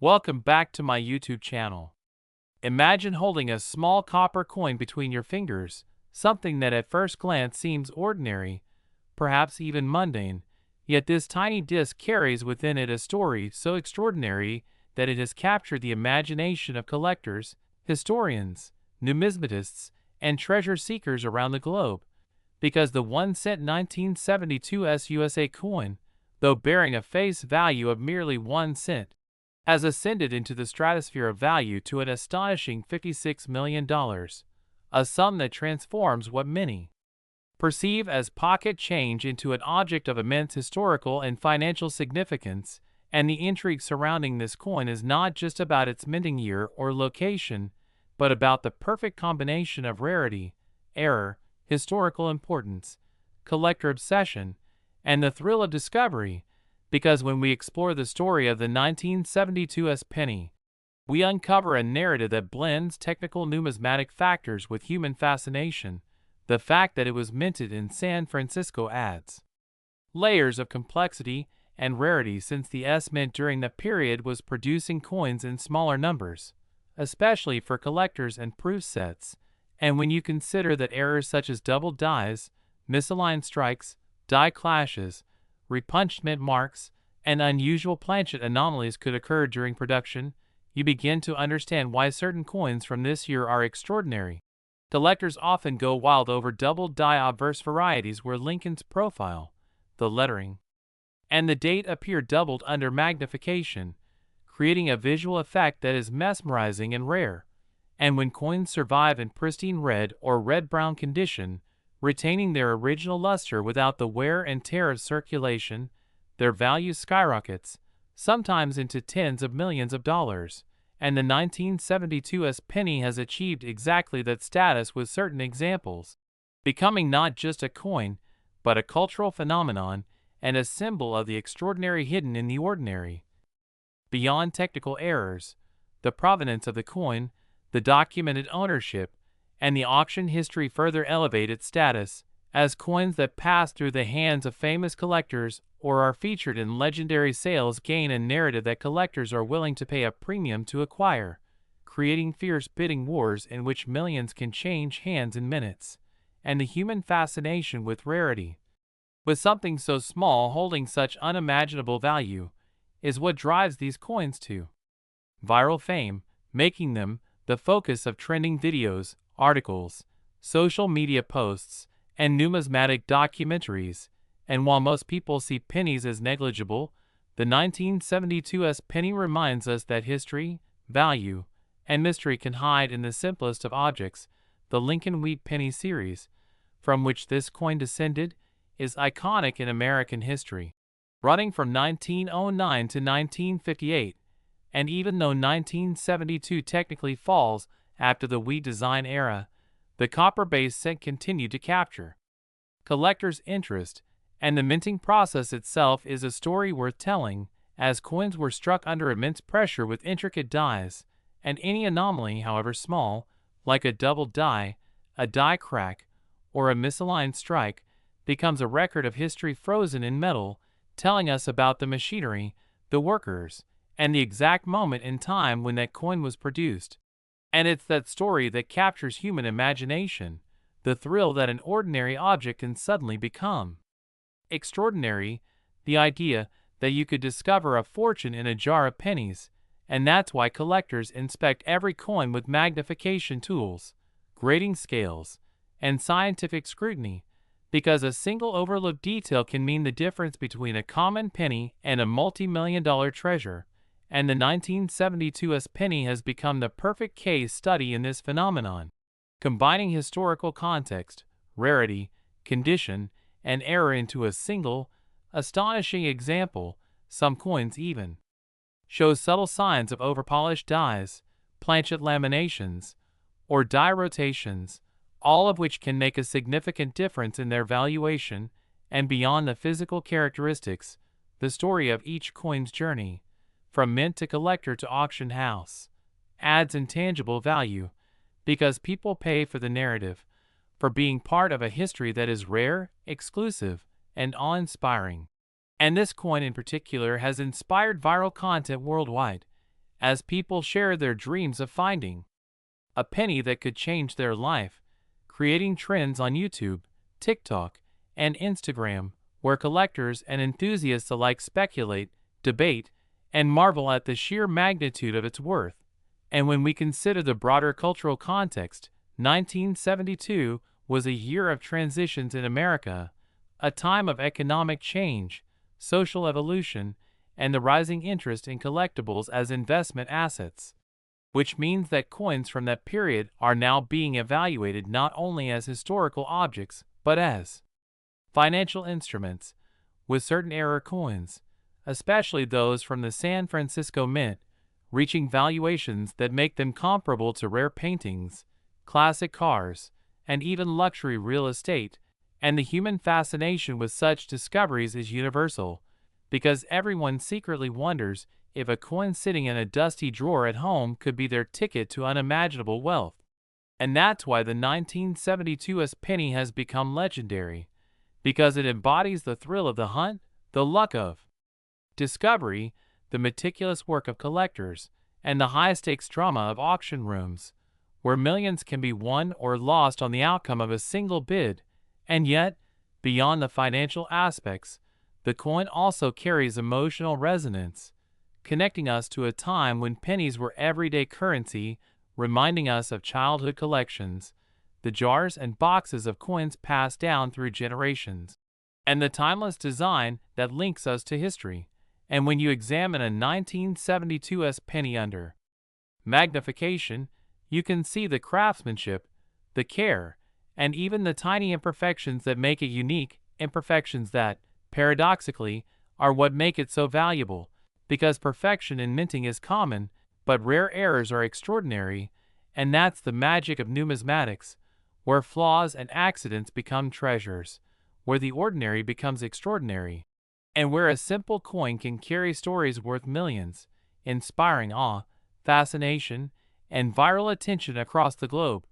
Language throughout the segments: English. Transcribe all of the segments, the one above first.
Welcome back to my YouTube channel. Imagine holding a small copper coin between your fingers, something that at first glance seems ordinary, perhaps even mundane, yet this tiny disc carries within it a story so extraordinary that it has captured the imagination of collectors, historians, numismatists, and treasure seekers around the globe, because the 1-cent 1972 USA coin, though bearing a face value of merely 1 cent, has ascended into the stratosphere of value to an astonishing $56 million, a sum that transforms what many perceive as pocket change into an object of immense historical and financial significance. And the intrigue surrounding this coin is not just about its minting year or location, but about the perfect combination of rarity, error, historical importance, collector obsession, and the thrill of discovery, because when we explore the story of the 1972 penny, we uncover a narrative that blends technical numismatic factors with human fascination. The fact that it was minted in San Francisco adds layers of complexity and rarity, since the mint during the period was producing coins in smaller numbers, especially for collectors and proof sets. And when you consider that errors such as double dies, misaligned strikes, die clashes, repunched mint marks, and unusual planchet anomalies could occur during production, you begin to understand why certain coins from this year are extraordinary. Collectors often go wild over double die obverse varieties where Lincoln's profile, the lettering, and the date appear doubled under magnification, creating a visual effect that is mesmerizing and rare. And when coins survive in pristine red or red-brown condition, retaining their original luster without the wear and tear of circulation, their value skyrockets, sometimes into tens of millions of dollars. And the 1972 penny has achieved exactly that status with certain examples, becoming not just a coin, but a cultural phenomenon and a symbol of the extraordinary hidden in the ordinary. Beyond technical errors, the provenance of the coin, the documented ownership, and the auction history further elevate its status as coins that pass through the hands of famous collectors or are featured in legendary sales gain a narrative that collectors are willing to pay a premium to acquire, creating fierce bidding wars in which millions can change hands in minutes. And the human fascination with rarity, with something so small holding such unimaginable value, is what drives these coins to viral fame, making them the focus of trending videos, articles, social media posts, and numismatic documentaries. And while most people see pennies as negligible, the 1972 penny reminds us that history, value, and mystery can hide in the simplest of objects. The Lincoln Wheat penny series, from which this coin descended, is iconic in American history, running from 1909 to 1958, and even though 1972 technically falls after the wheat design era, the copper-based cent continued to capture collectors' interest, and the minting process itself is a story worth telling, as coins were struck under immense pressure with intricate dies, and any anomaly, however small, like a double die, a die crack, or a misaligned strike, becomes a record of history frozen in metal, telling us about the machinery, the workers, and the exact moment in time when that coin was produced. And it's that story that captures human imagination, the thrill that an ordinary object can suddenly become extraordinary, the idea that you could discover a fortune in a jar of pennies. And that's why collectors inspect every coin with magnification tools, grading scales, and scientific scrutiny, because a single overlooked detail can mean the difference between a common penny and a multi-million-dollar treasure. And the 1972 penny has become the perfect case study in this phenomenon, combining historical context, rarity, condition, and error into a single, astonishing example. Some coins even show subtle signs of overpolished dies, planchet laminations, or die rotations, all of which can make a significant difference in their valuation. And beyond the physical characteristics, the story of each coin's journey, from mint to collector to auction house, adds intangible value, because people pay for the narrative, for being part of a history that is rare, exclusive, and awe-inspiring. And this coin in particular has inspired viral content worldwide, as people share their dreams of finding a penny that could change their life, creating trends on YouTube, TikTok, and Instagram, where collectors and enthusiasts alike speculate, debate, and marvel at the sheer magnitude of its worth. And when we consider the broader cultural context, 1972 was a year of transitions in America, a time of economic change, social evolution, and the rising interest in collectibles as investment assets, which means that coins from that period are now being evaluated not only as historical objects, but as financial instruments, with certain era coins, especially those from the San Francisco Mint, reaching valuations that make them comparable to rare paintings, classic cars, and even luxury real estate. And the human fascination with such discoveries is universal, because everyone secretly wonders if a coin sitting in a dusty drawer at home could be their ticket to unimaginable wealth. And that's why the 1972 US penny has become legendary, because it embodies the thrill of the hunt, the luck of discovery, the meticulous work of collectors, and the high-stakes drama of auction rooms, where millions can be won or lost on the outcome of a single bid. And yet, beyond the financial aspects, the coin also carries emotional resonance, connecting us to a time when pennies were everyday currency, reminding us of childhood collections, the jars and boxes of coins passed down through generations, and the timeless design that links us to history. And when you examine a 1972 US penny under magnification, you can see the craftsmanship, the care, and even the tiny imperfections that make it unique, imperfections that, paradoxically, are what make it so valuable, because perfection in minting is common, but rare errors are extraordinary, and that's the magic of numismatics, where flaws and accidents become treasures, where the ordinary becomes extraordinary, and where a simple coin can carry stories worth millions, inspiring awe, fascination, and viral attention across the globe.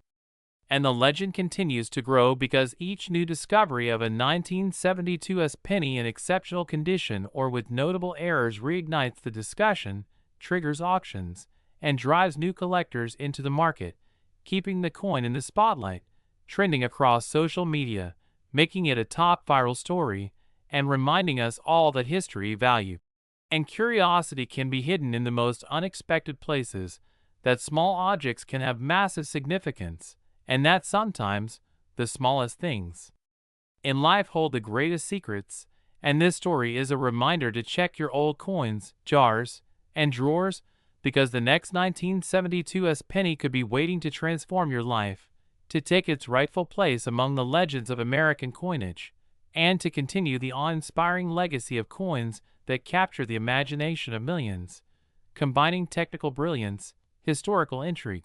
And the legend continues to grow because each new discovery of a 1972 US penny in exceptional condition or with notable errors reignites the discussion, triggers auctions, and drives new collectors into the market, keeping the coin in the spotlight, trending across social media, making it a top viral story, and reminding us all that history, value, and curiosity can be hidden in the most unexpected places, that small objects can have massive significance, and that sometimes the smallest things in life hold the greatest secrets. And this story is a reminder to check your old coins, jars, and drawers, because the next 1972 US penny could be waiting to transform your life, to take its rightful place among the legends of American coinage, and to continue the awe-inspiring legacy of coins that capture the imagination of millions, combining technical brilliance, historical intrigue,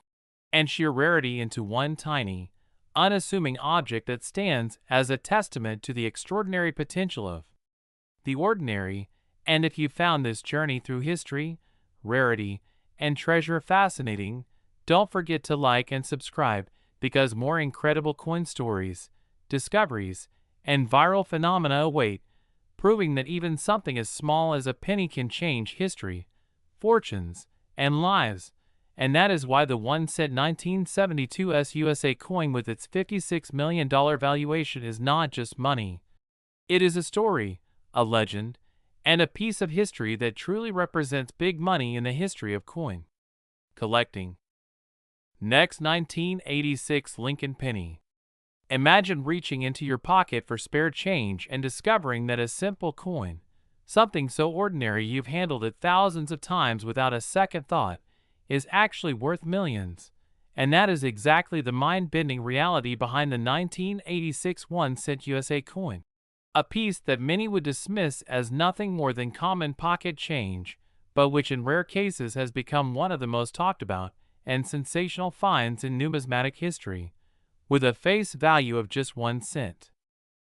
and sheer rarity into one tiny, unassuming object that stands as a testament to the extraordinary potential of the ordinary. And if you found this journey through history, rarity, and treasure fascinating, don't forget to like and subscribe, because more incredible coin stories, discoveries, and viral phenomena await, proving that even something as small as a penny can change history, fortunes, and lives. And that is why the 1-cent 1972 USA coin with its $56 million valuation is not just money. It is a story, a legend, and a piece of history that truly represents big money in the history of coin collecting. Next, 1986 Lincoln Penny. Imagine reaching into your pocket for spare change and discovering that a simple coin, something so ordinary you've handled it thousands of times without a second thought, is actually worth millions. And that is exactly the mind-bending reality behind the 1986 1-cent USA coin. A piece that many would dismiss as nothing more than common pocket change, but which in rare cases has become one of the most talked about and sensational finds in numismatic history, with a face value of just 1 cent,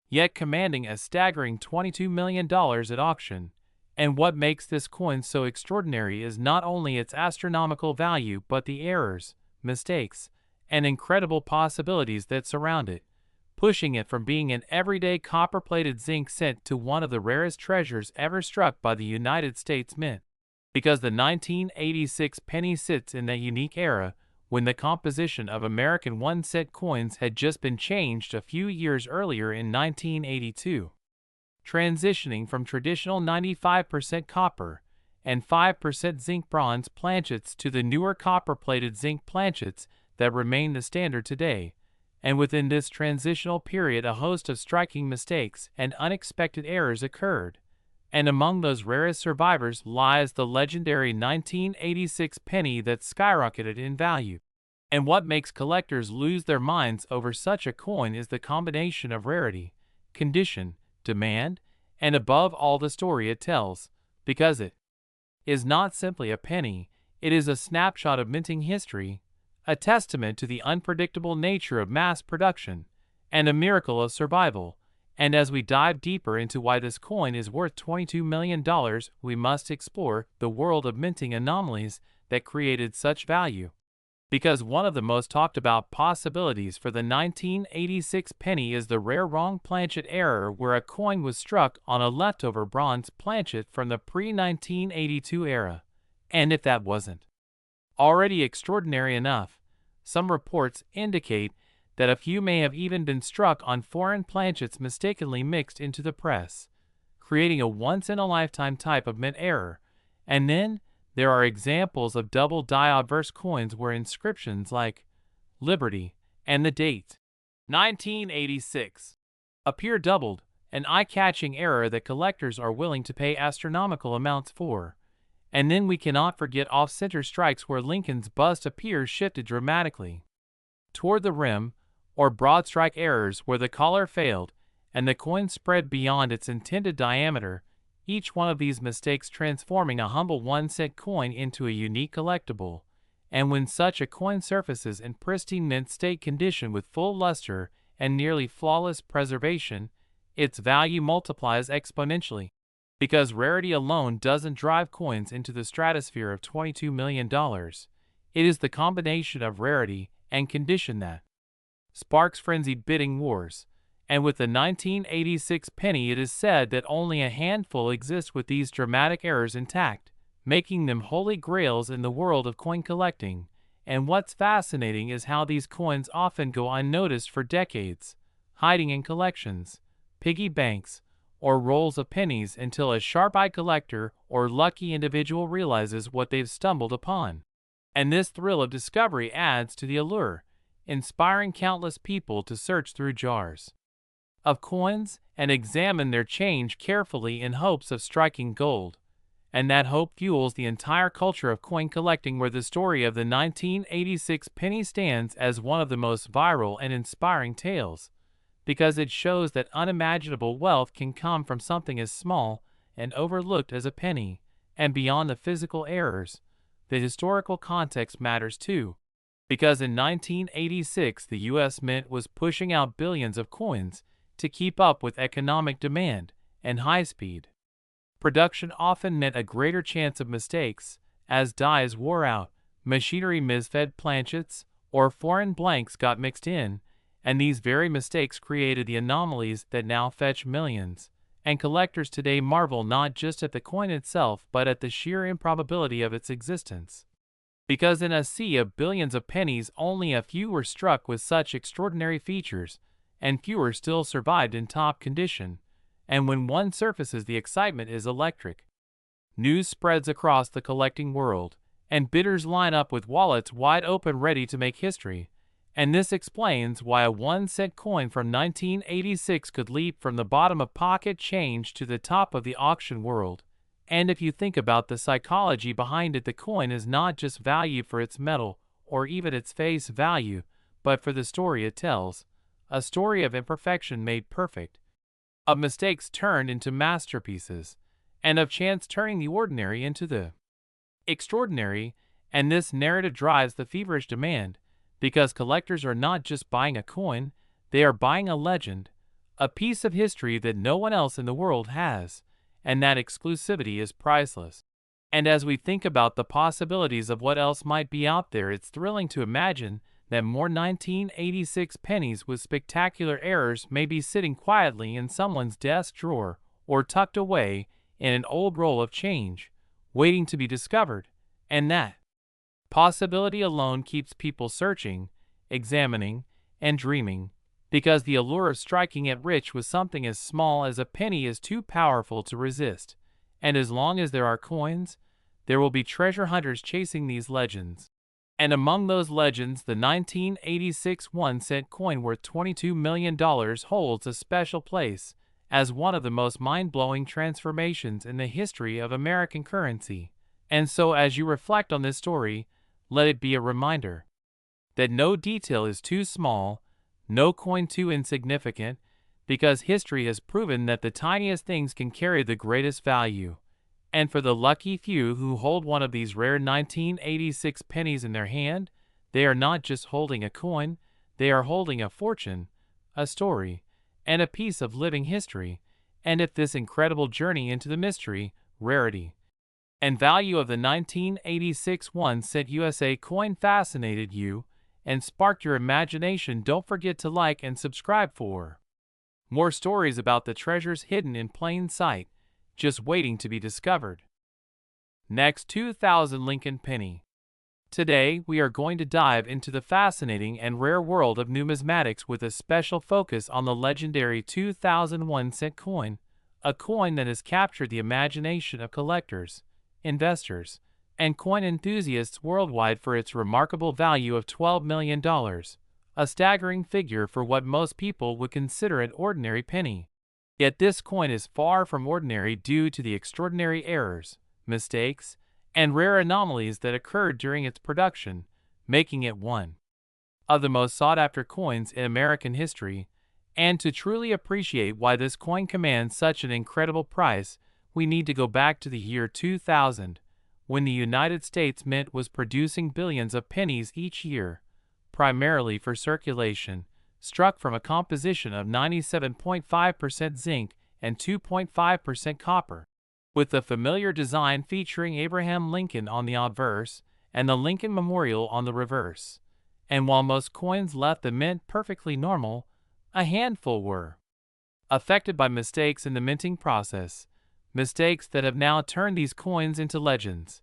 yet commanding a staggering $22 million at auction. And what makes this coin so extraordinary is not only its astronomical value but the errors, mistakes, and incredible possibilities that surround it, pushing it from being an everyday copper-plated zinc cent to one of the rarest treasures ever struck by the United States Mint. because the 1986 penny sits in that unique era when the composition of American one-cent coins had just been changed a few years earlier in 1982, transitioning from traditional 95% copper and 5% zinc bronze planchets to the newer copper-plated zinc planchets that remain the standard today. And within this transitional period, a host of striking mistakes and unexpected errors occurred. And among those rarest survivors lies the legendary 1986 penny that skyrocketed in value. And what makes collectors lose their minds over such a coin is the combination of rarity, condition, demand, and above all the story it tells, because it is not simply a penny, it is a snapshot of minting history, a testament to the unpredictable nature of mass production, and a miracle of survival. And as we dive deeper into why this coin is worth $22 million, we must explore the world of minting anomalies that created such value. Because one of the most talked about possibilities for the 1986 penny is the rare wrong planchet error, where a coin was struck on a leftover bronze planchet from the pre-1982 era. And if that wasn't already extraordinary enough, some reports indicate that a few may have even been struck on foreign planchets mistakenly mixed into the press, creating a once-in-a-lifetime type of mint error. And then there are examples of double die-obverse coins where inscriptions like Liberty and the date 1986 appear doubled, an eye-catching error that collectors are willing to pay astronomical amounts for. And then we cannot forget off-center strikes where Lincoln's bust appears shifted dramatically toward the rim, or broad strike errors where the collar failed and the coin spread beyond its intended diameter, each one of these mistakes transforming a humble 1-cent coin into a unique collectible. And when such a coin surfaces in pristine mint state condition with full luster and nearly flawless preservation, its value multiplies exponentially. Because rarity alone doesn't drive coins into the stratosphere of $22 million, it is the combination of rarity and condition that sparks frenzied bidding wars. And with the 1986 penny, it is said that only a handful exist with these dramatic errors intact, making them holy grails in the world of coin collecting. And what's fascinating is how these coins often go unnoticed for decades, hiding in collections, piggy banks, or rolls of pennies until a sharp-eyed collector or lucky individual realizes what they've stumbled upon. And this thrill of discovery adds to the allure, inspiring countless people to search through jars of coins and examine their change carefully in hopes of striking gold. And that hope fuels the entire culture of coin collecting, where the story of the 1986 penny stands as one of the most viral and inspiring tales, because it shows that unimaginable wealth can come from something as small and overlooked as a penny. And beyond the physical errors, the historical context matters too, because in 1986 the U.S. Mint was pushing out billions of coins to keep up with economic demand, and high-speed production often meant a greater chance of mistakes. As dies wore out, machinery misfed planchets, or foreign blanks got mixed in, and these very mistakes created the anomalies that now fetch millions. And collectors today marvel not just at the coin itself, but at the sheer improbability of its existence. Because in a sea of billions of pennies, only a few were struck with such extraordinary features, and fewer still survived in top condition. And when one surfaces, the excitement is electric. News spreads across the collecting world, and bidders line up with wallets wide open ready to make history. And this explains why a 1-cent coin from 1986 could leap from the bottom of pocket change to the top of the auction world. And if you think about the psychology behind it, the coin is not just valued for its metal or even its face value, but for the story it tells. A story of imperfection made perfect, of mistakes turned into masterpieces, and of chance turning the ordinary into the extraordinary. And this narrative drives the feverish demand, because collectors are not just buying a coin, they are buying a legend, a piece of history that no one else in the world has, and that exclusivity is priceless. And as we think about the possibilities of what else might be out there, it's thrilling to imagine that more 1986 pennies with spectacular errors may be sitting quietly in someone's desk drawer or tucked away in an old roll of change, waiting to be discovered, and that possibility alone keeps people searching, examining, and dreaming, because the allure of striking it rich with something as small as a penny is too powerful to resist, and as long as there are coins, there will be treasure hunters chasing these legends. And among those legends, the 1986 1-cent coin worth $22 million holds a special place as one of the most mind-blowing transformations in the history of American currency. And so as you reflect on this story, let it be a reminder that no detail is too small, no coin too insignificant, because history has proven that the tiniest things can carry the greatest value. And for the lucky few who hold one of these rare 1986 pennies in their hand, they are not just holding a coin, they are holding a fortune, a story, and a piece of living history. And if this incredible journey into the mystery, rarity, and value of the 1986 1-cent USA coin fascinated you and sparked your imagination, don't forget to like and subscribe for more stories about the treasures hidden in plain sight, just waiting to be discovered. Next, 2000 Lincoln penny. Today, we are going to dive into the fascinating and rare world of numismatics with a special focus on the legendary 2001 cent coin, a coin that has captured the imagination of collectors, investors, and coin enthusiasts worldwide for its remarkable value of $12 million, a staggering figure for what most people would consider an ordinary penny. Yet this coin is far from ordinary due to the extraordinary errors, mistakes, and rare anomalies that occurred during its production, making it one of the most sought-after coins in American history. And to truly appreciate why this coin commands such an incredible price, we need to go back to the year 2000, when the United States Mint was producing billions of pennies each year, primarily for circulation, struck from a composition of 97.5% zinc and 2.5% copper, with the familiar design featuring Abraham Lincoln on the obverse and the Lincoln Memorial on the reverse. And while most coins left the mint perfectly normal, a handful were affected by mistakes in the minting process, mistakes that have now turned these coins into legends.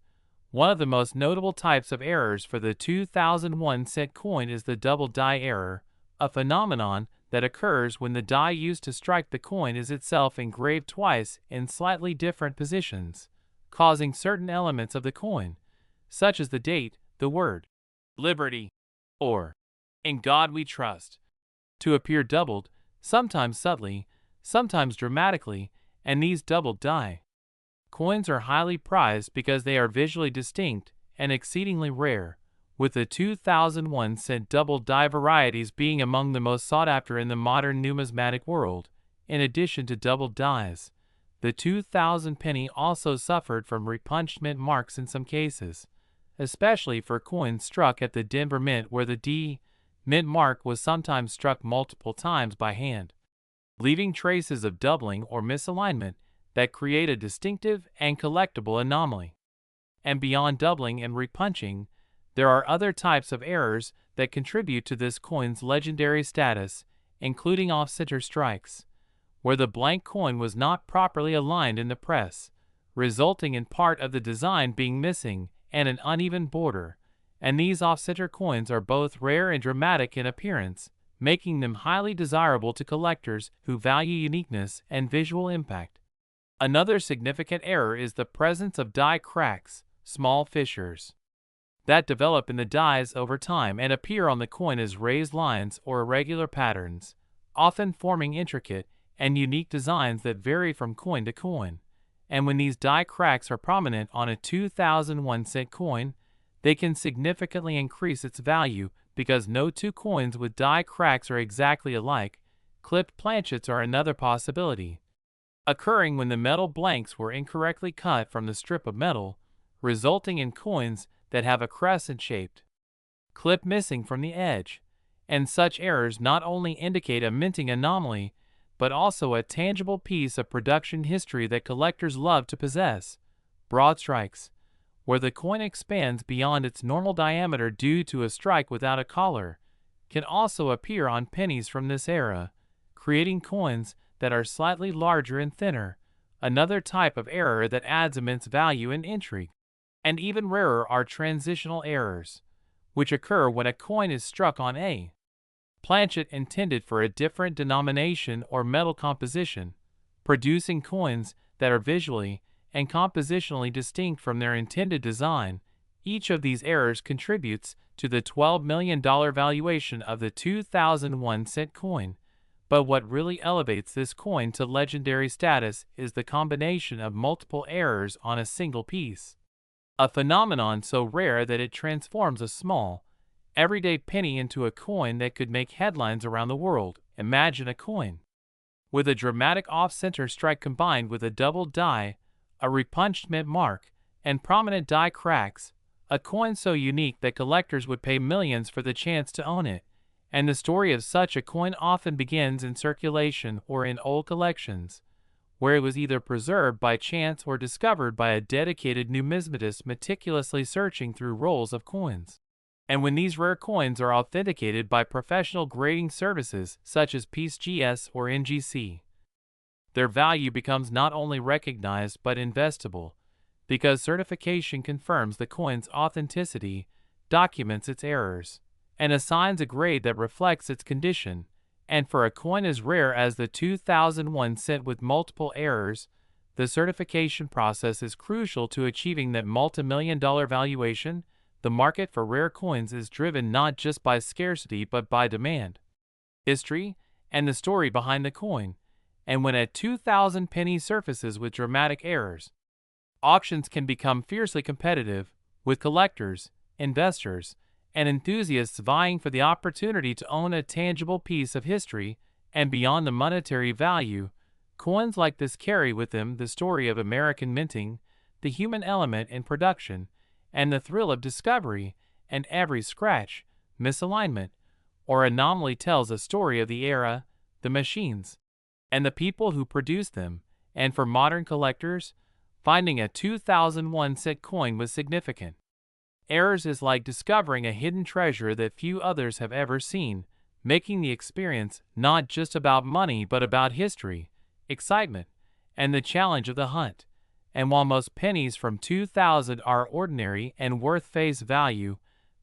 One of the most notable types of errors for the 2001 cent coin is the double die error, a phenomenon that occurs when the die used to strike the coin is itself engraved twice in slightly different positions, causing certain elements of the coin, such as the date, the word liberty, or in God we trust, to appear doubled, sometimes subtly, sometimes dramatically, and these doubled die coins are highly prized because they are visually distinct and exceedingly rare, with the 2001 cent double die varieties being among the most sought after in the modern numismatic world. In addition to double dies, the 2000 penny also suffered from repunched mint marks in some cases, especially for coins struck at the Denver Mint, where the D mint mark was sometimes struck multiple times by hand, leaving traces of doubling or misalignment that create a distinctive and collectible anomaly. And beyond doubling and repunching, there are other types of errors that contribute to this coin's legendary status, including off-center strikes, where the blank coin was not properly aligned in the press, resulting in part of the design being missing and an uneven border. And these off-center coins are both rare and dramatic in appearance, making them highly desirable to collectors who value uniqueness and visual impact. Another significant error is the presence of die cracks, small fissures that develop in the dies over time and appear on the coin as raised lines or irregular patterns, often forming intricate and unique designs that vary from coin to coin. And when these die cracks are prominent on a 2001 cent coin, they can significantly increase its value because no two coins with die cracks are exactly alike. Clipped planchets are another possibility, occurring when the metal blanks were incorrectly cut from the strip of metal, resulting in coins that have a crescent-shaped clip missing from the edge. And such errors not only indicate a minting anomaly, but also a tangible piece of production history that collectors love to possess. Broad strikes, where the coin expands beyond its normal diameter due to a strike without a collar, can also appear on pennies from this era, creating coins that are slightly larger and thinner, another type of error that adds immense value and intrigue. And even rarer are transitional errors, which occur when a coin is struck on a planchet intended for a different denomination or metal composition, producing coins that are visually and compositionally distinct from their intended design. Each of these errors contributes to the $12 million valuation of the 2001 cent coin. But what really elevates this coin to legendary status is the combination of multiple errors on a single piece. A phenomenon so rare that it transforms a small, everyday penny into a coin that could make headlines around the world. Imagine a coin with a dramatic off-center strike combined with a double die, a repunched mint mark, and prominent die cracks, a coin so unique that collectors would pay millions for the chance to own it. And the story of such a coin often begins in circulation or in old collections, where it was either preserved by chance or discovered by a dedicated numismatist meticulously searching through rolls of coins. And when these rare coins are authenticated by professional grading services such as PCGS or NGC, their value becomes not only recognized but investable, because certification confirms the coin's authenticity, documents its errors, and assigns a grade that reflects its condition. And for a coin as rare as the 2001 cent with multiple errors, the certification process is crucial to achieving that multi-million-dollar valuation. The market for rare coins is driven not just by scarcity but by demand, history, and the story behind the coin. And when a 2,000 penny surfaces with dramatic errors, auctions can become fiercely competitive, with collectors, investors, and enthusiasts vying for the opportunity to own a tangible piece of history. And beyond the monetary value, coins like this carry with them the story of American minting, the human element in production, and the thrill of discovery. And every scratch, misalignment, or anomaly tells a story of the era, the machines, and the people who produced them. And for modern collectors, finding a 2001 cent coin was significant. Errors is like discovering a hidden treasure that few others have ever seen, making the experience not just about money but about history, excitement, and the challenge of the hunt. And while most pennies from 2000 are ordinary and worth face value,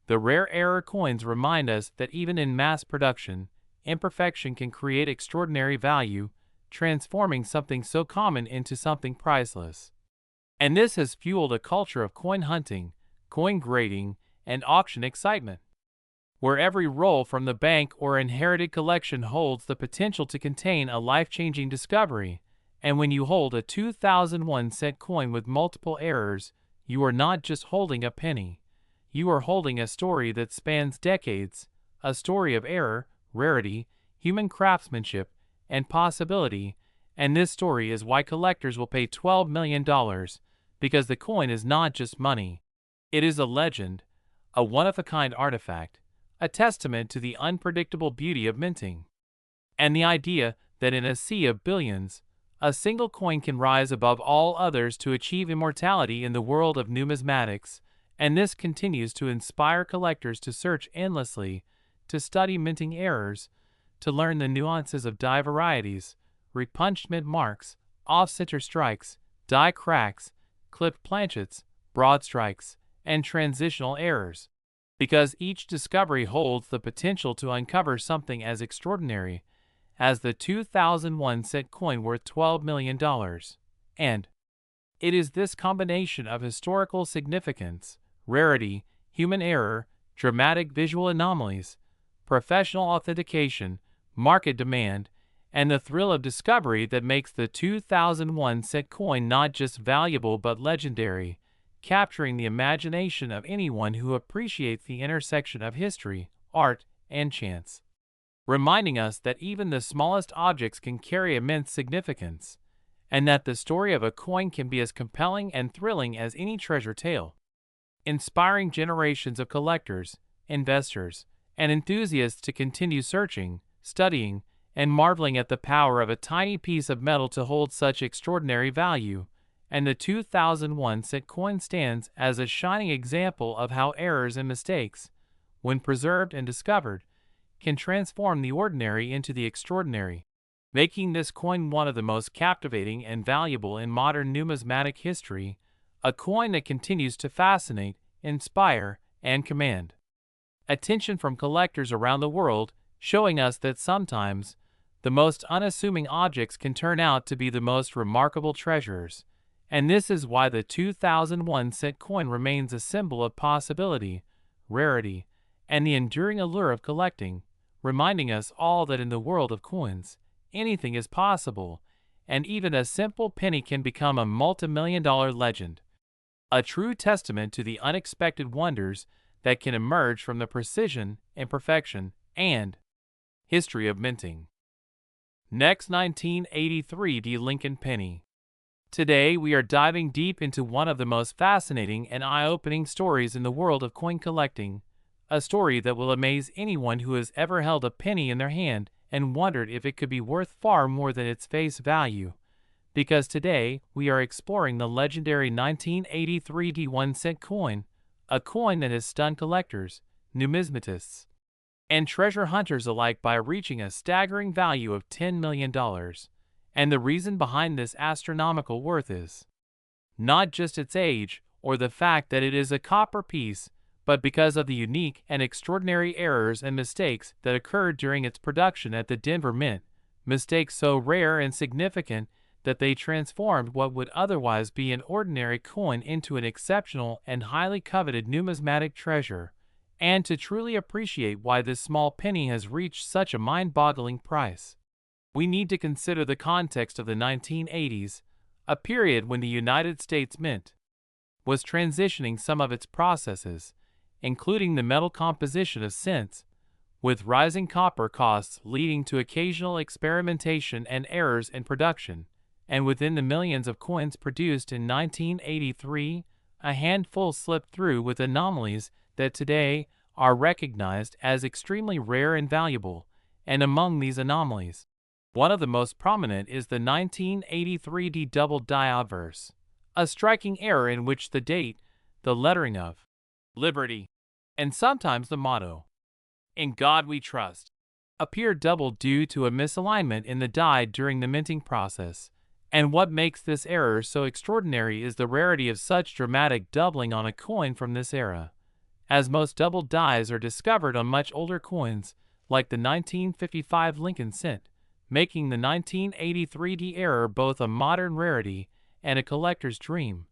the rare error coins remind us that even in mass production, imperfection can create extraordinary value, transforming something so common into something priceless. And this has fueled a culture of coin hunting, coin grading, and auction excitement, where every roll from the bank or inherited collection holds the potential to contain a life-changing discovery. And when you hold a 2001 cent coin with multiple errors, you are not just holding a penny. You are holding a story that spans decades, a story of error, rarity, human craftsmanship, and possibility. And this story is why collectors will pay $12 million, because the coin is not just money. It is a legend, a one-of-a-kind artifact, a testament to the unpredictable beauty of minting, and the idea that in a sea of billions, a single coin can rise above all others to achieve immortality in the world of numismatics. And this continues to inspire collectors to search endlessly, to study minting errors, to learn the nuances of die varieties, repunched mint marks, off-center strikes, die cracks, clipped planchets, broad strikes, and transitional errors, because each discovery holds the potential to uncover something as extraordinary as the 2001 cent coin worth $12 million. And it is this combination of historical significance, rarity, human error, dramatic visual anomalies, professional authentication, market demand, and the thrill of discovery that makes the 2001 cent coin not just valuable but legendary, capturing the imagination of anyone who appreciates the intersection of history, art, and chance, reminding us that even the smallest objects can carry immense significance, and that the story of a coin can be as compelling and thrilling as any treasure tale, inspiring generations of collectors, investors, and enthusiasts to continue searching, studying, and marveling at the power of a tiny piece of metal to hold such extraordinary value. And the 2001 cent coin stands as a shining example of how errors and mistakes, when preserved and discovered, can transform the ordinary into the extraordinary. making this coin one of the most captivating and valuable in modern numismatic history, a coin that continues to fascinate, inspire, and command attention from collectors around the world, showing us that sometimes the most unassuming objects can turn out to be the most remarkable treasures. And this is why the 2001 cent coin remains a symbol of possibility, rarity, and the enduring allure of collecting, reminding us all that in the world of coins, anything is possible, and even a simple penny can become a multimillion-dollar legend. A true testament to the unexpected wonders that can emerge from the precision, imperfection, and history of minting. Next, 1983 D. Lincoln penny. Today, we are diving deep into one of the most fascinating and eye-opening stories in the world of coin collecting, a story that will amaze anyone who has ever held a penny in their hand and wondered if it could be worth far more than its face value. Because today, we are exploring the legendary 1983 D 1 cent coin, a coin that has stunned collectors, numismatists, and treasure hunters alike by reaching a staggering value of $10 million. And the reason behind this astronomical worth is not just its age or the fact that it is a copper piece, but because of the unique and extraordinary errors and mistakes that occurred during its production at the Denver Mint, mistakes so rare and significant that they transformed what would otherwise be an ordinary coin into an exceptional and highly coveted numismatic treasure. And to truly appreciate why this small penny has reached such a mind-boggling price, we need to consider the context of the 1980s, a period when the United States Mint was transitioning some of its processes, including the metal composition of cents, with rising copper costs leading to occasional experimentation and errors in production. And within the millions of coins produced in 1983, a handful slipped through with anomalies that today are recognized as extremely rare and valuable. And among these anomalies, one of the most prominent is the 1983 D double die obverse, a striking error in which the date, the lettering of Liberty, and sometimes the motto, "In God We Trust," appear double due to a misalignment in the die during the minting process. And what makes this error so extraordinary is the rarity of such dramatic doubling on a coin from this era, as most double dies are discovered on much older coins, like the 1955 Lincoln cent, making the 1983 D error both a modern rarity and a collector's dream.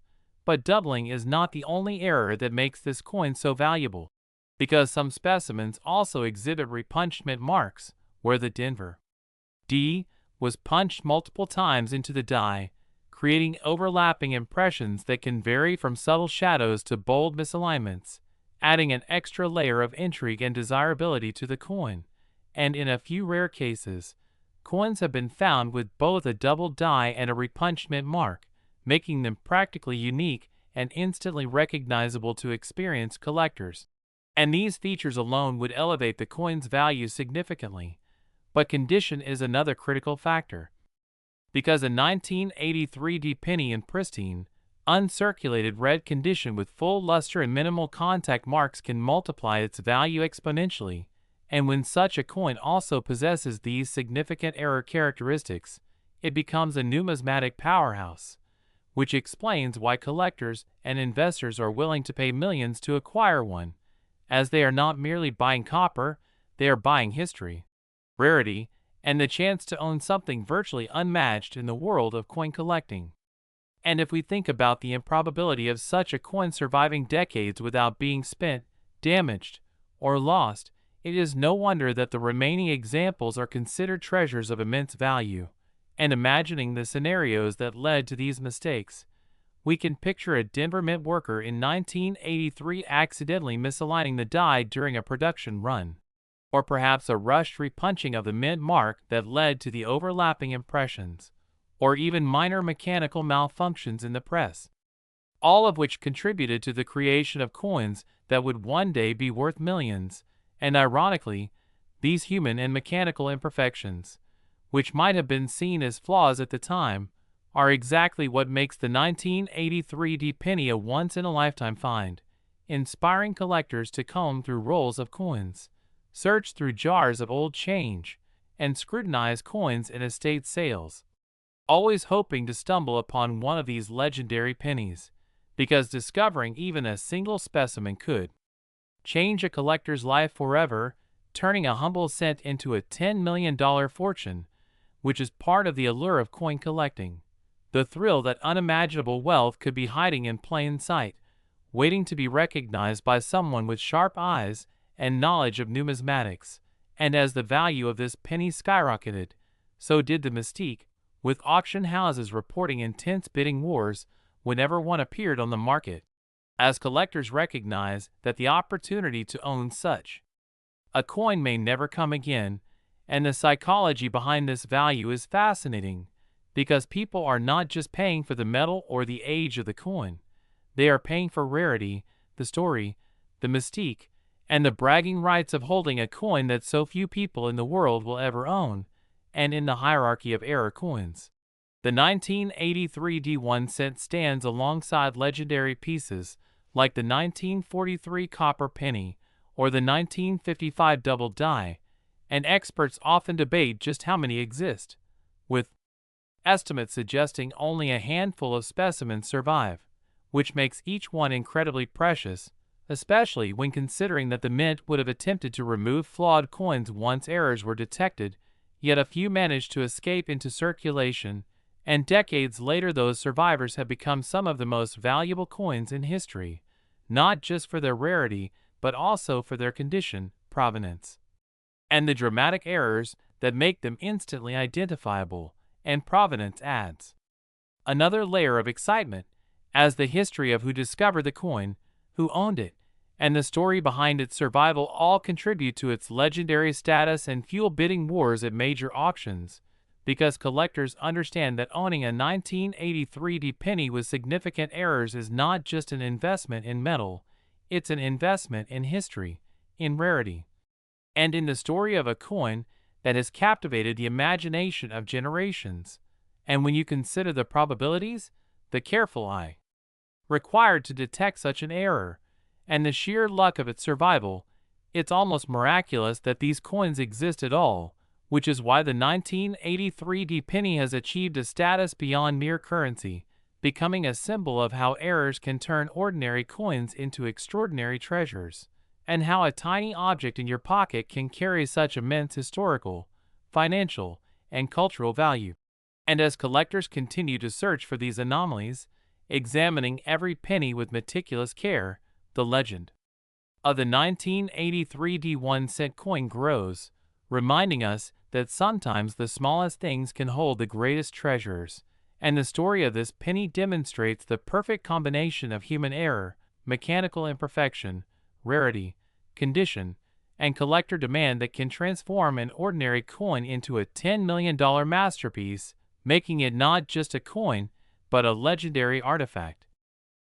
But doubling is not the only error that makes this coin so valuable, because some specimens also exhibit repunchment marks, where the Denver D was punched multiple times into the die, creating overlapping impressions that can vary from subtle shadows to bold misalignments, adding an extra layer of intrigue and desirability to the coin. And in a few rare cases, coins have been found with both a double die and a repunchment mark, making them practically unique and instantly recognizable to experienced collectors. And these features alone would elevate the coin's value significantly. But condition is another critical factor, because a 1983 D penny in pristine, uncirculated red condition with full luster and minimal contact marks can multiply its value exponentially. And when such a coin also possesses these significant error characteristics, it becomes a numismatic powerhouse, which explains why collectors and investors are willing to pay millions to acquire one, as they are not merely buying copper, they are buying history, rarity, and the chance to own something virtually unmatched in the world of coin collecting. And if we think about the improbability of such a coin surviving decades without being spent, damaged, or lost, it is no wonder that the remaining examples are considered treasures of immense value. And imagining the scenarios that led to these mistakes, we can picture a Denver Mint worker in 1983 accidentally misaligning the die during a production run, or perhaps a rushed repunching of the mint mark that led to the overlapping impressions, or even minor mechanical malfunctions in the press, all of which contributed to the creation of coins that would one day be worth millions. And ironically, these human and mechanical imperfections, which might have been seen as flaws at the time, are exactly what makes the 1983 D penny a once-in-a-lifetime find, inspiring collectors to comb through rolls of coins, search through jars of old change, and scrutinize coins in estate sales, always hoping to stumble upon one of these legendary pennies, because discovering even a single specimen could change a collector's life forever, turning a humble cent into a $10 million fortune, which is part of the allure of coin collecting. The thrill that unimaginable wealth could be hiding in plain sight, waiting to be recognized by someone with sharp eyes and knowledge of numismatics. And as the value of this penny skyrocketed, so did the mystique, with auction houses reporting intense bidding wars whenever one appeared on the market, as collectors recognize that the opportunity to own such a coin may never come again. And the psychology behind this value is fascinating, because people are not just paying for the metal or the age of the coin. They are paying for rarity, the story, the mystique, and the bragging rights of holding a coin that so few people in the world will ever own. And in the hierarchy of error coins, the 1983 D1 cent stands alongside legendary pieces like the 1943 copper penny or the 1955 double die, and experts often debate just how many exist, with estimates suggesting only a handful of specimens survive, which makes each one incredibly precious, especially when considering that the mint would have attempted to remove flawed coins once errors were detected, yet a few managed to escape into circulation, and decades later those survivors have become some of the most valuable coins in history, not just for their rarity, but also for their condition, provenance, and the dramatic errors that make them instantly identifiable. And provenance adds another layer of excitement, as the history of who discovered the coin, who owned it, and the story behind its survival all contribute to its legendary status and fuel bidding wars at major auctions, because collectors understand that owning a 1983 D penny with significant errors is not just an investment in metal, it's an investment in history, in rarity, and in the story of a coin that has captivated the imagination of generations. And when you consider the probabilities, the careful eye required to detect such an error, and the sheer luck of its survival, it's almost miraculous that these coins exist at all, which is why the 1983 D penny has achieved a status beyond mere currency, becoming a symbol of how errors can turn ordinary coins into extraordinary treasures, and how a tiny object in your pocket can carry such immense historical, financial, and cultural value. And as collectors continue to search for these anomalies, examining every penny with meticulous care, the legend of the 1983 D1 cent coin grows, reminding us that sometimes the smallest things can hold the greatest treasures. And the story of this penny demonstrates the perfect combination of human error, mechanical imperfection, rarity, condition, and collector demand that can transform an ordinary coin into a $10 million masterpiece, making it not just a coin, but a legendary artifact.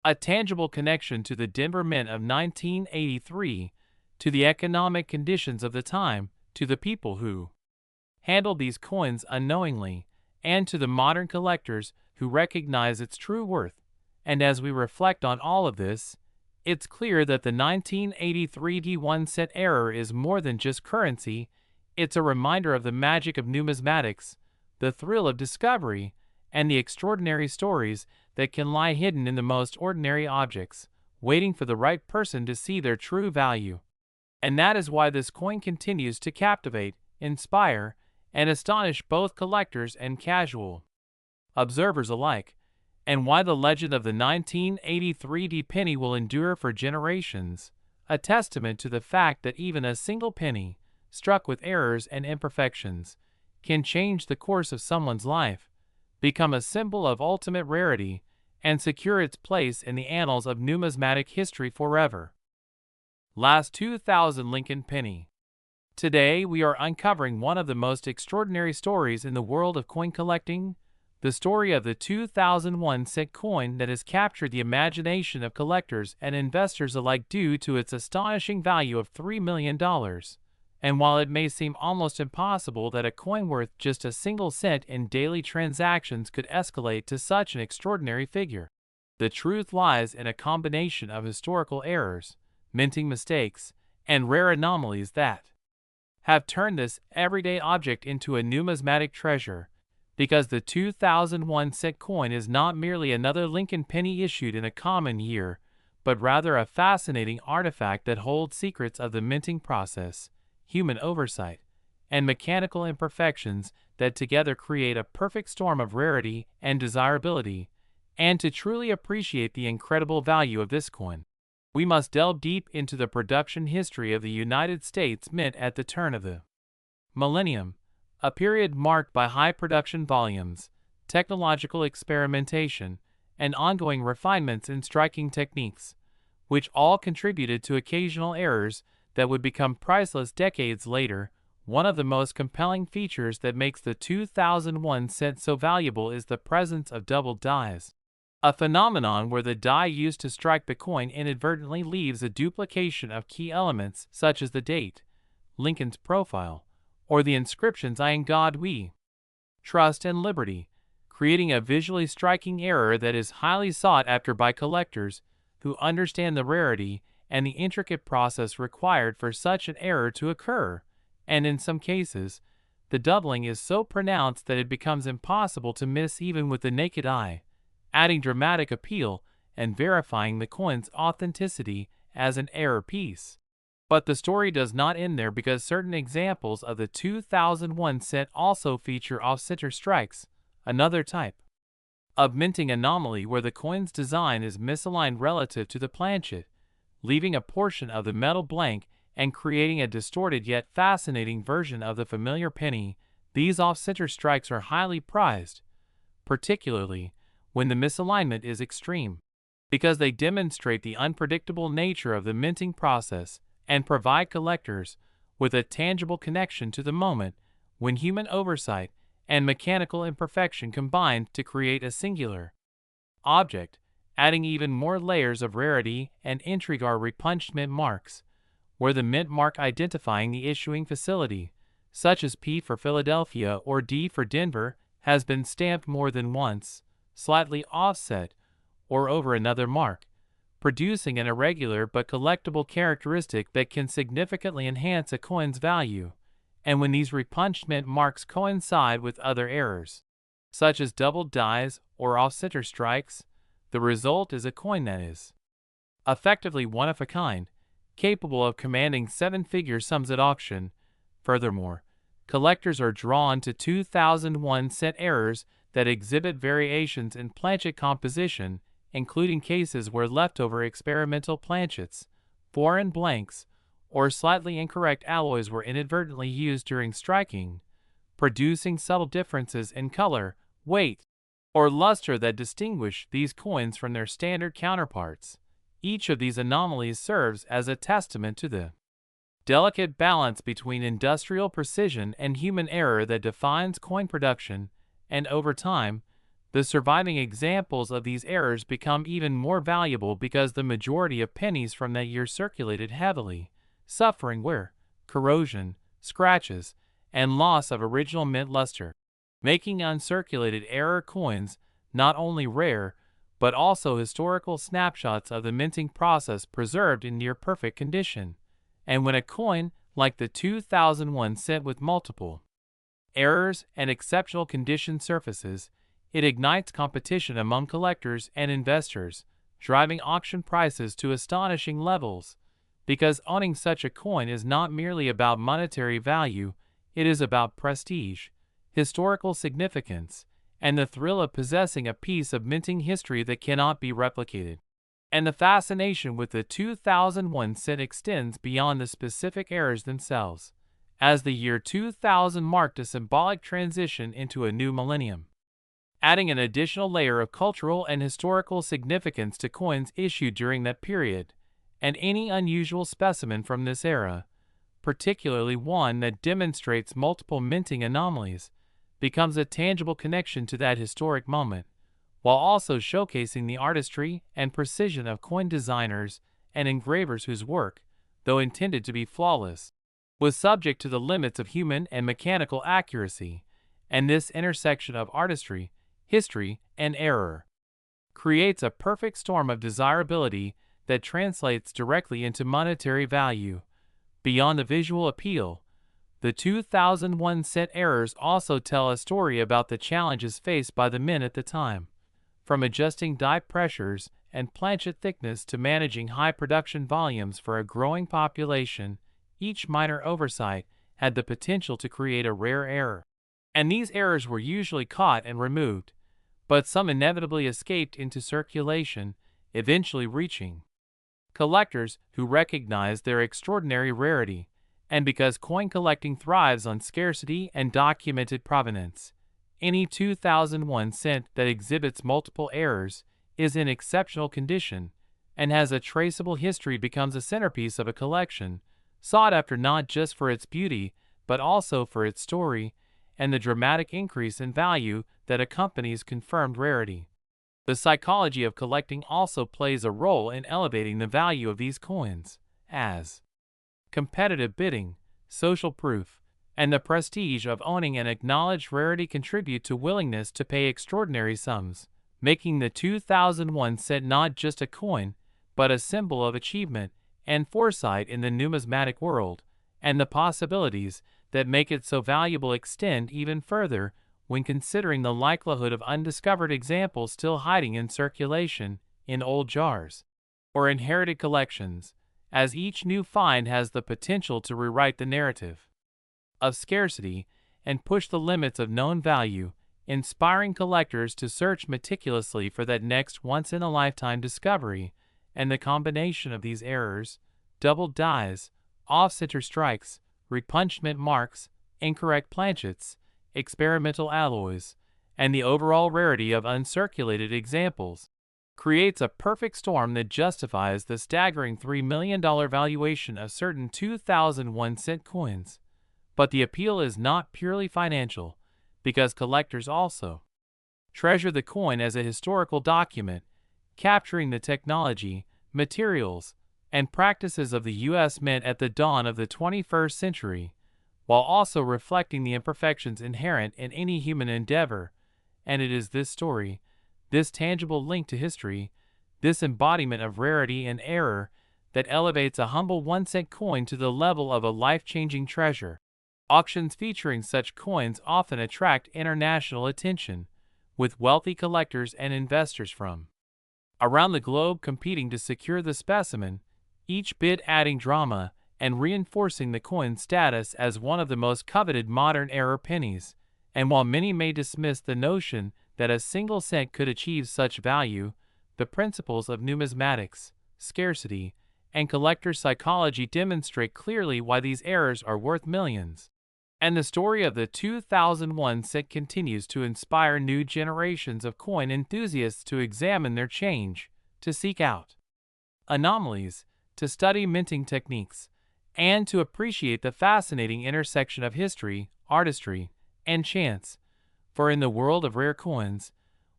A tangible connection to the Denver Mint of 1983, to the economic conditions of the time, to the people who handled these coins unknowingly, and to the modern collectors who recognize its true worth. And as we reflect on all of this, it's clear that the 1983 D1 cent error is more than just currency. It's a reminder of the magic of numismatics, the thrill of discovery, and the extraordinary stories that can lie hidden in the most ordinary objects, waiting for the right person to see their true value. And that is why this coin continues to captivate, inspire, and astonish both collectors and casual observers alike, and why the legend of the 1983 D penny will endure for generations, a testament to the fact that even a single penny, struck with errors and imperfections, can change the course of someone's life, become a symbol of ultimate rarity, and secure its place in the annals of numismatic history forever. Last 2000 Lincoln Penny. Today we are uncovering one of the most extraordinary stories in the world of coin collecting, the story of the 2001 cent coin that has captured the imagination of collectors and investors alike due to its astonishing value of $3 million. And while it may seem almost impossible that a coin worth just a single cent in daily transactions could escalate to such an extraordinary figure, the truth lies in a combination of historical errors, minting mistakes, and rare anomalies that have turned this everyday object into a numismatic treasure, because the 2001 cent coin is not merely another Lincoln penny issued in a common year, but rather a fascinating artifact that holds secrets of the minting process, human oversight, and mechanical imperfections that together create a perfect storm of rarity and desirability. And to truly appreciate the incredible value of this coin, we must delve deep into the production history of the United States Mint at the turn of the millennium, a period marked by high production volumes, technological experimentation, and ongoing refinements in striking techniques, which all contributed to occasional errors that would become priceless decades later. One of the most compelling features that makes the 2001 cent so valuable is the presence of doubled dies, a phenomenon where the die used to strike the coin inadvertently leaves a duplication of key elements such as the date, Lincoln's profile, or the inscriptions "I in God we trust" and "Liberty," creating a visually striking error that is highly sought after by collectors who understand the rarity and the intricate process required for such an error to occur. And in some cases, the doubling is so pronounced that it becomes impossible to miss even with the naked eye, adding dramatic appeal and verifying the coin's authenticity as an error piece. But the story does not end there, because certain examples of the 2001 cent also feature off-center strikes, another type of minting anomaly where the coin's design is misaligned relative to the planchet, leaving a portion of the metal blank and creating a distorted yet fascinating version of the familiar penny. These off-center strikes are highly prized, particularly when the misalignment is extreme, because they demonstrate the unpredictable nature of the minting process and provide collectors with a tangible connection to the moment when human oversight and mechanical imperfection combined to create a singular object. Adding even more layers of rarity and intrigue are repunched mint marks, where the mint mark identifying the issuing facility, such as P for Philadelphia or D for Denver, has been stamped more than once, slightly offset, or over another mark, producing an irregular but collectible characteristic that can significantly enhance a coin's value. And when these repunched mint marks coincide with other errors, such as doubled dies or off-center strikes, the result is a coin that is effectively one of a kind, capable of commanding seven-figure sums at auction. Furthermore, collectors are drawn to 2001 cent errors that exhibit variations in planchet composition, including cases where leftover experimental planchets, foreign blanks, or slightly incorrect alloys were inadvertently used during striking, producing subtle differences in color, weight, or luster that distinguish these coins from their standard counterparts. Each of these anomalies serves as a testament to the delicate balance between industrial precision and human error that defines coin production, and over time, the surviving examples of these errors become even more valuable because the majority of pennies from that year circulated heavily, suffering wear, corrosion, scratches, and loss of original mint luster, making uncirculated error coins not only rare, but also historical snapshots of the minting process preserved in near-perfect condition. And when a coin, like the 2001 cent with multiple errors and exceptional condition surfaces, it ignites competition among collectors and investors, driving auction prices to astonishing levels. Because owning such a coin is not merely about monetary value, it is about prestige, historical significance, and the thrill of possessing a piece of minting history that cannot be replicated. And the fascination with the 2001 cent extends beyond the specific errors themselves, as the year 2000 marked a symbolic transition into a new millennium, adding an additional layer of cultural and historical significance to coins issued during that period. And any unusual specimen from this era, particularly one that demonstrates multiple minting anomalies, becomes a tangible connection to that historic moment, while also showcasing the artistry and precision of coin designers and engravers whose work, though intended to be flawless, was subject to the limits of human and mechanical accuracy. And this intersection of artistry, history, and error creates a perfect storm of desirability that translates directly into monetary value. Beyond the visual appeal, The 2001 cent errors also tell a story about the challenges faced by the mint at the time. From adjusting die pressures and planchet thickness to managing high production volumes for a growing population, each minor oversight had the potential to create a rare error. And these errors were usually caught and removed, but some inevitably escaped into circulation, eventually reaching collectors who recognized their extraordinary rarity. And because coin collecting thrives on scarcity and documented provenance, any 2001 cent that exhibits multiple errors is in exceptional condition and has a traceable history becomes a centerpiece of a collection, sought after not just for its beauty, but also for its story and the dramatic increase in value that accompanies confirmed rarity. The psychology of collecting also plays a role in elevating the value of these coins, as competitive bidding, social proof, and the prestige of owning an acknowledged rarity contribute to willingness to pay extraordinary sums, making the 2001 cent not just a coin, but a symbol of achievement and foresight in the numismatic world, and the possibilities that make it so valuable extend even further when considering the likelihood of undiscovered examples still hiding in circulation, in old jars, or inherited collections, as each new find has the potential to rewrite the narrative of scarcity and push the limits of known value, inspiring collectors to search meticulously for that next once-in-a-lifetime discovery. And the combination of these errors, doubled dies, off-center strikes, repunchment marks, incorrect planchets, experimental alloys, and the overall rarity of uncirculated examples, creates a perfect storm that justifies the staggering $3 million valuation of certain 2001 cent coins. But the appeal is not purely financial, because collectors also treasure the coin as a historical document, capturing the technology, materials, and practices of the U.S. Mint at the dawn of the 21st century, while also reflecting the imperfections inherent in any human endeavor. And it is this story, this tangible link to history, this embodiment of rarity and error, that elevates a humble 1-cent coin to the level of a life-changing treasure. Auctions featuring such coins often attract international attention, with wealthy collectors and investors from around the globe competing to secure the specimen, each bid adding drama and reinforcing the coin's status as one of the most coveted modern-era pennies. And while many may dismiss the notion that a single cent could achieve such value, the principles of numismatics, scarcity, and collector psychology demonstrate clearly why these errors are worth millions. And the story of the 2001 cent continues to inspire new generations of coin enthusiasts to examine their change, to seek out anomalies, to study minting techniques, and to appreciate the fascinating intersection of history, artistry, and chance. For in the world of rare coins,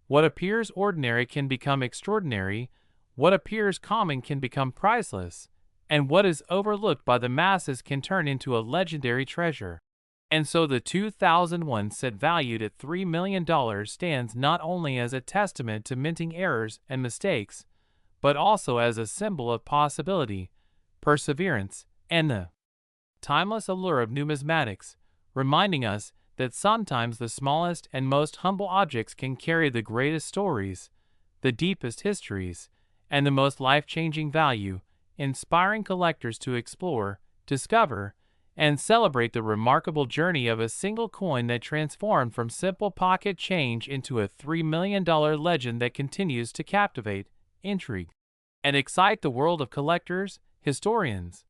what appears ordinary can become extraordinary, what appears common can become priceless, and what is overlooked by the masses can turn into a legendary treasure. And so the 2001 cent valued at $3 million stands not only as a testament to minting errors and mistakes, but also as a symbol of possibility, perseverance, and the timeless allure of numismatics, reminding us that sometimes the smallest and most humble objects can carry the greatest stories, the deepest histories, and the most life-changing value, inspiring collectors to explore, discover, and celebrate the remarkable journey of a single coin that transformed from simple pocket change into a $3 million legend that continues to captivate, intrigue, and excite the world of collectors, historians,